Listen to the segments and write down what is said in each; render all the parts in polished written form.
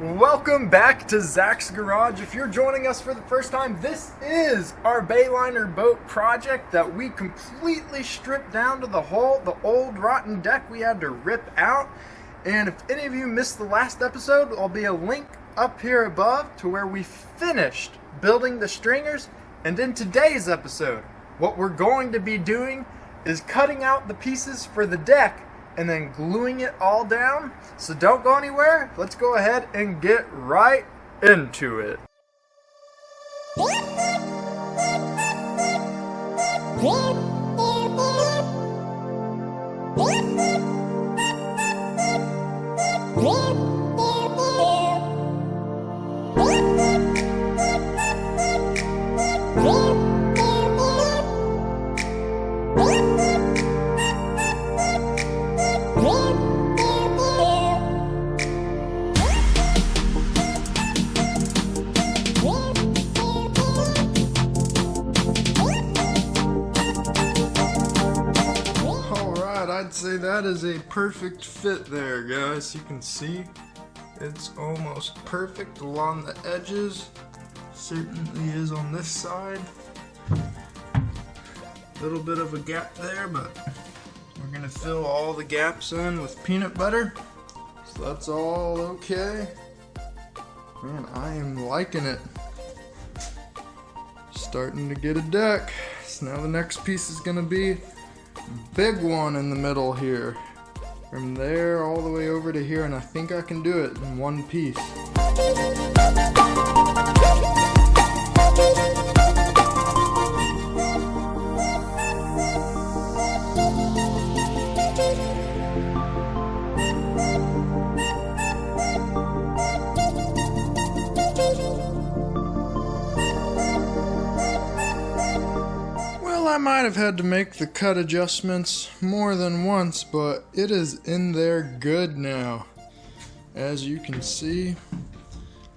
Welcome back to Zach's Garage. If you're joining us for the first time, this is our Bayliner boat project that we completely stripped down to the hull. The old rotten deck we had to rip out. And if any of you missed the last episode, there'll be a link up here above to where we finished building the stringers. And in today's episode, what we're going to be doing is cutting out the pieces for the deck and then gluing it all down. So don't go anywhere. Let's go ahead and get right into it. I'd say that is a perfect fit there, guys. You can see it's almost perfect along the edges. Certainly is on this side. A little bit of a gap there, but we're gonna fill all the gaps in with peanut butter. So that's all okay. Man, I am liking it. Starting to get a deck. So now the next piece is gonna be big one in the middle here, from there all the way over to here, and I think I can do it in one piece. I might have had to make the cut adjustments more than once, but it is in there good now. As you can see,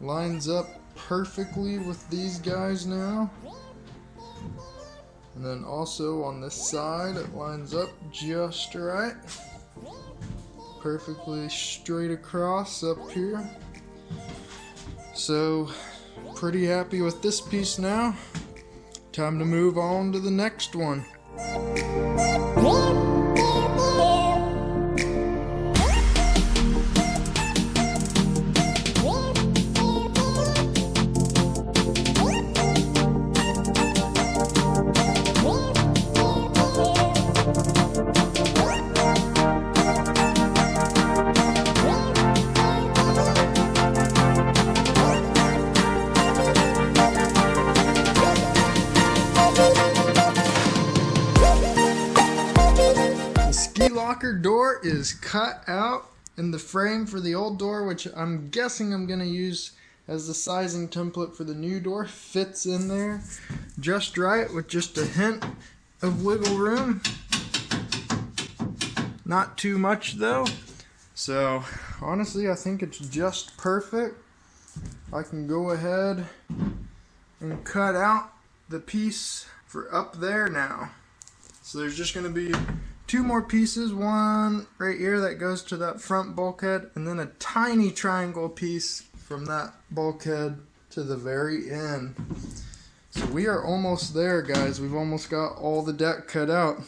lines up perfectly with these guys now. And then also on this side, it lines up just right. Perfectly straight across up here. So, pretty happy with this piece now. Time to move on to the next one. Locker door is cut out, and the frame for the old door, which I'm guessing I'm going to use as the sizing template for the new door, fits in there just right with just a hint of wiggle room. Not too much though. So honestly, I think it's just perfect. I can go ahead and cut out the piece for up there now. So there's just going to be two more pieces, one right here that goes to that front bulkhead, and then a tiny triangle piece from that bulkhead to the very end. So we are almost there, guys. We've almost got all the deck cut out.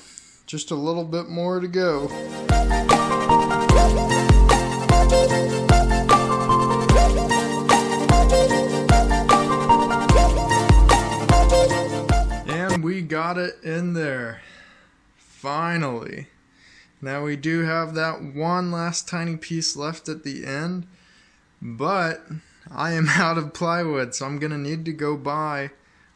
Just a little bit more to go. And we got it in there. Finally. Now we do have that one last tiny piece left at the end, but I am out of plywood, so I'm gonna need to go buy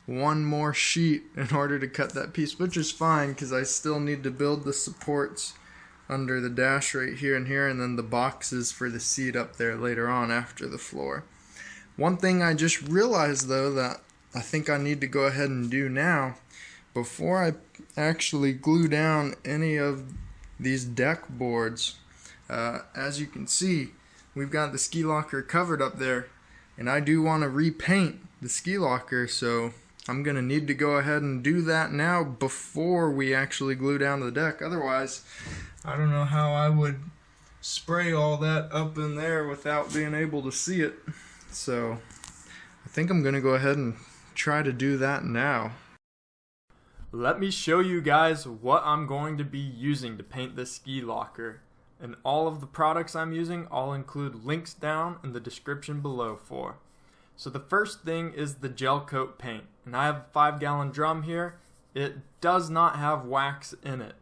one more sheet in order to cut that piece, which is fine because I still need to build the supports under the dash right here and here, and then the boxes for the seat up there later on after the floor. One thing I just realized though that I think I need to go ahead and do now, before I actually glue down any of these deck boards, as you can see, we've got the ski locker covered up there, and I do want to repaint the ski locker, so I'm going to need to go ahead and do that now before we actually glue down the deck. Otherwise, I don't know how I would spray all that up in there without being able to see it. So I think I'm gonna go ahead and try to do that now. Let me show you guys what I'm going to be using to paint this ski locker. And all of the products I'm using, I'll include links down in the description below for. So the first thing is the gel coat paint. And I have a 5-gallon drum here. It does not have wax in it.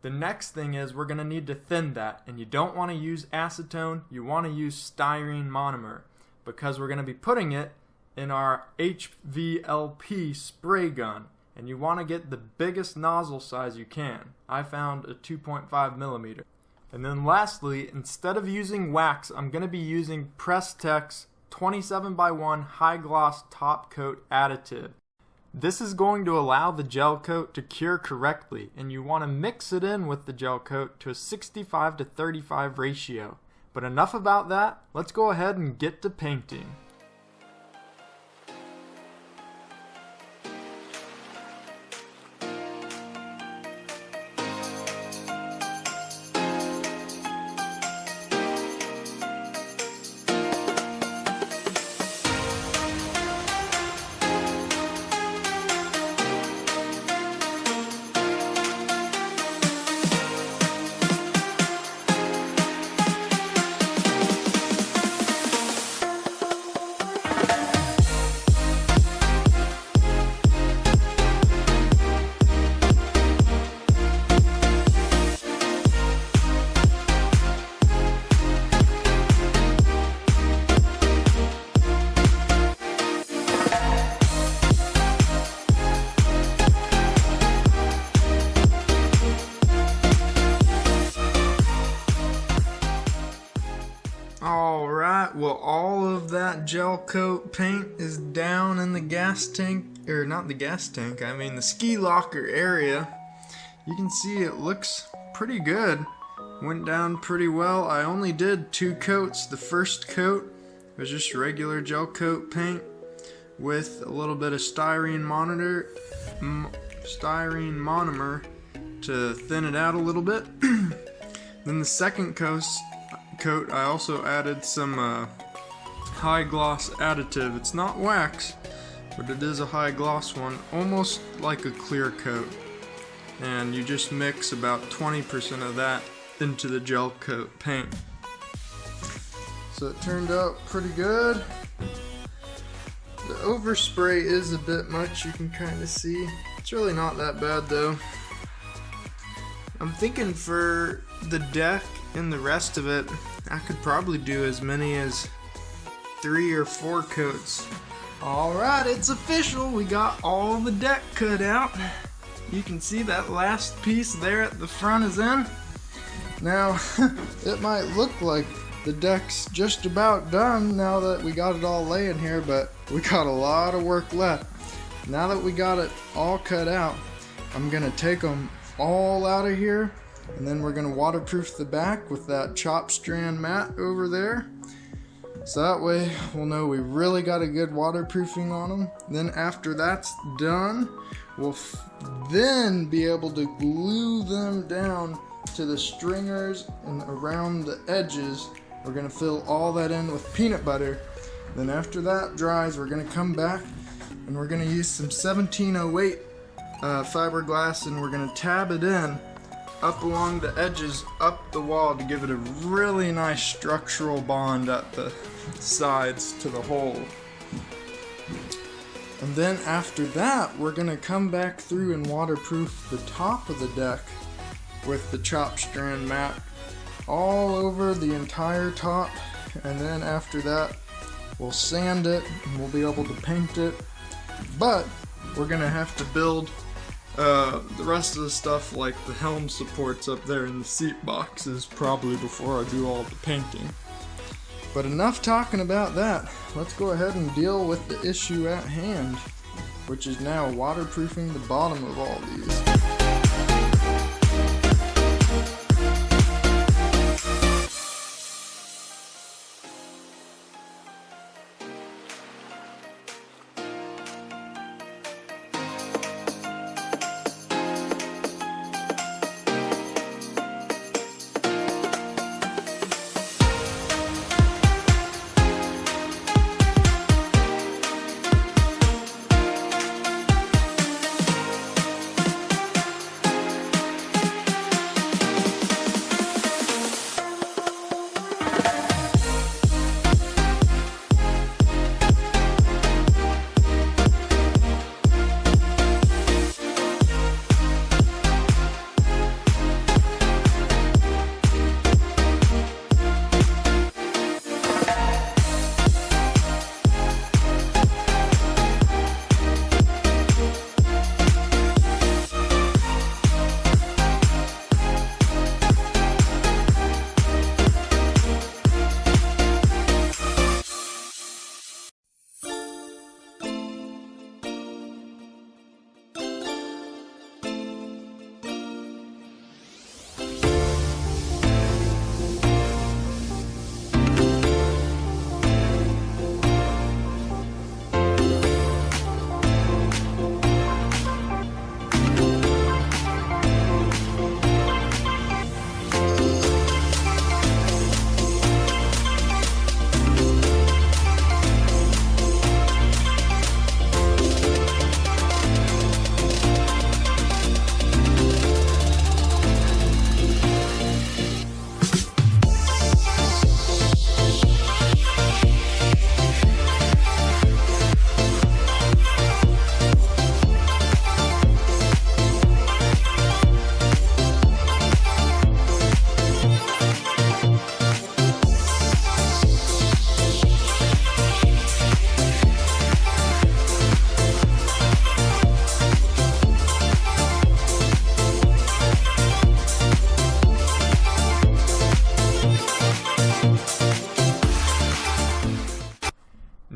The next thing is we're going to need to thin that. And you don't want to use acetone, you want to use styrene monomer. Because we're going to be putting it in our HVLP spray gun. And you want to get the biggest nozzle size you can. I found a 2.5 millimeter. And then lastly, instead of using wax, I'm going to be using Prestex 27x1 high gloss top coat additive. This is going to allow the gel coat to cure correctly, and you want to mix it in with the gel coat to a 65 to 35 ratio. But enough about that, let's go ahead and get to painting. Alright, well all of that gel coat paint is down in the gas tank, or not the gas tank, I mean the ski locker area. You can see it looks pretty good. Went down pretty well. I only did 2 coats. The first coat was just regular gel coat paint with a little bit of styrene monomer to thin it out a little bit. Then the second coat I also added some high gloss additive. It's not wax, but it is a high gloss one, almost like a clear coat. And you just mix about 20% of that into the gel coat paint. So it turned out pretty good. The overspray is a bit much, you can kind of see. It's really not that bad though. I'm thinking for the deck and the rest of it, I could probably do as many as 3 or 4 coats. Alright, it's official. We got all the deck cut out. You can see that last piece there at the front is in. Now, it might look like the deck's just about done now that we got it all laying here, but we got a lot of work left. Now that we got it all cut out, I'm gonna take them all out of here, and then we're gonna waterproof the back with that chop strand mat over there, so that way we'll know we really got a good waterproofing on them. Then after that's done, we'll then be able to glue them down to the stringers and around the edges. We're gonna fill all that in with peanut butter. Then after that dries, we're gonna come back and we're gonna use some 1708 fiberglass, and we're going to tab it in up along the edges, up the wall, to give it a really nice structural bond at the sides to the hole. And then after that, we're going to come back through and waterproof the top of the deck with the chop strand mat all over the entire top. And then after that, we'll sand it and we'll be able to paint it. But we're going to have to build the rest of the stuff, like the helm supports up there in the seat boxes, probably before I do all the painting. But enough talking about that. Let's go ahead and deal with the issue at hand, which is now waterproofing the bottom of all these.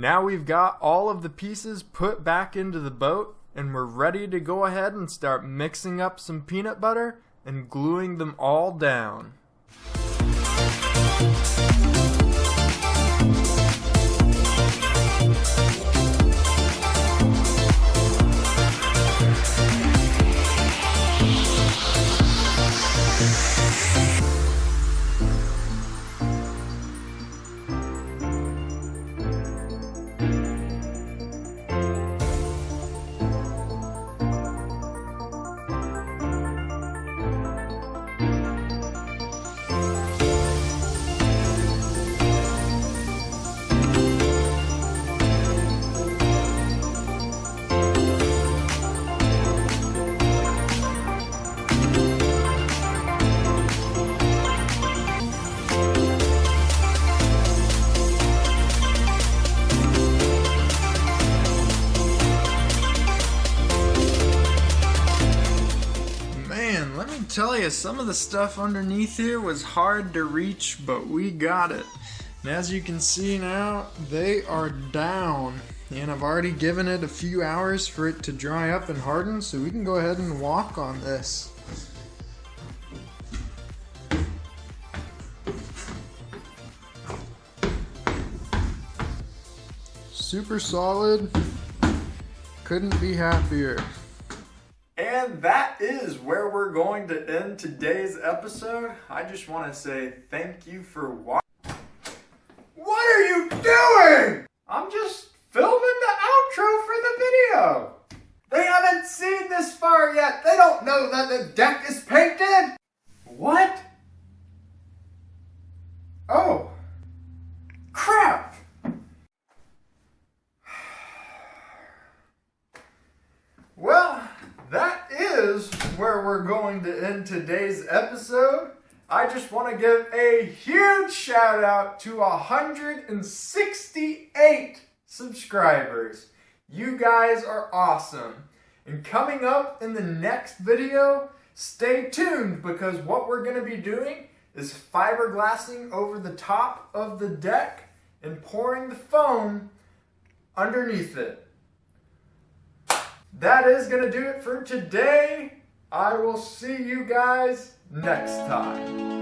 Now we've got all of the pieces put back into the boat, and we're ready to go ahead and start mixing up some peanut butter and gluing them all down. Let me tell you, some of the stuff underneath here was hard to reach, but we got it. And as you can see now, they are down. And I've already given it a few hours for it to dry up and harden, so we can go ahead and walk on this. Super solid. Couldn't be happier. And that is where we're going to end today's episode. I just want to say thank you for watching. What are you doing? I'm just filming the outro for the video. They haven't seen this far yet. They don't know that the deck is painted. What? Oh. Crap. Well, that is where we're going to end today's episode. I just want to give a huge shout out to 168 subscribers. You guys are awesome. And coming up in the next video, stay tuned, because what we're going to be doing is fiberglassing over the top of the deck and pouring the foam underneath it. That is going to do it for today. I will see you guys next time.